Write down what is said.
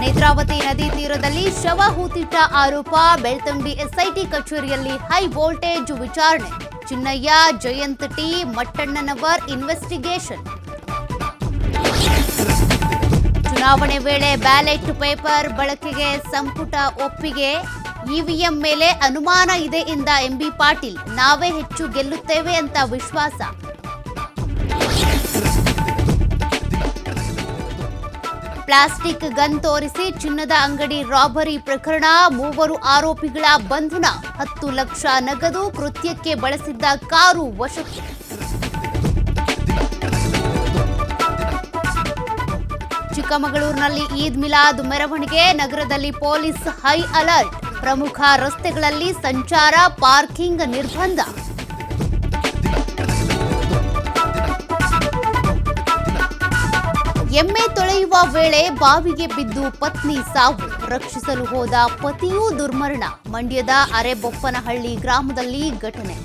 ನೇತ್ರಾವತಿ ನದಿ ತೀರದಲ್ಲಿ ಶವ ಹೂತಿಟ್ಟ ಆರೋಪ. ಬೆಳ್ತಂಗಡಿ ಎಸ್ಐಟಿ ಕಚೇರಿಯಲ್ಲಿ ಹೈ ವೋಲ್ಟೇಜ್ ವಿಚಾರಣೆ. Chinnayya, Jayant T, Mattannanavar investigation. ಚುನಾವಣೆ ವೇಳೆ ಬ್ಯಾಲೆಟ್ ಪೇಪರ್ ಬಳಕೆಗೆ ಸಂಪುಟ ಒಪ್ಪಿಗೆ. ಇವಿಎಂ ಮೇಲೆ ಅನುಮಾನ ಇದೆ ಎಂದ ಎಂಬಿ ಪಾಟೀಲ್. ನಾವೇ ಹೆಚ್ಚು ಗೆಲ್ಲುತ್ತೇವೆ ಅಂತ ವಿಶ್ವಾಸ. ಪ್ಲಾಸ್ಟಿಕ್ ಗನ್ ತೋರಿಸಿ ಚಿನ್ನದ ಅಂಗಡಿ ರಾಬರಿ ಪ್ರಕರಣ. 3 ಆರೋಪಿಗಳ ಬಂಧನ. 10 ಲಕ್ಷ ನಗದು, ಕೃತ್ಯಕ್ಕೆ ಬಳಸಿದ್ದ ಕಾರು ವಶಕ್ಕೆ. ಚಿಕ್ಕಮಗಳೂರಿನಲ್ಲಿ ಈದ್ ಮಿಲಾದ್ ಮೆರವಣಿಗೆ. ನಗರದಲ್ಲಿ ಪೊಲೀಸ್ ಹೈ ಅಲರ್ಟ್. ಪ್ರಮುಖ ರಸ್ತೆಗಳಲ್ಲಿ ಸಂಚಾರ, ಪಾರ್ಕಿಂಗ್ ನಿರ್ಬಂಧ. ಎಮ್ಮೆ ತೊಳೆಯುವ ವೇಳೆ ಬಾವಿಗೆ ಬಿದ್ದು ಪತ್ನಿ ಸಾವು. ರಕ್ಷಿಸಲು ಹೋದ ಪತಿಯೂ ದುರ್ಮರಣ. ಮಂಡ್ಯದ ಅರೆಬೊಪ್ಪನಹಳ್ಳಿ ಗ್ರಾಮದಲ್ಲಿ ಘಟನೆ.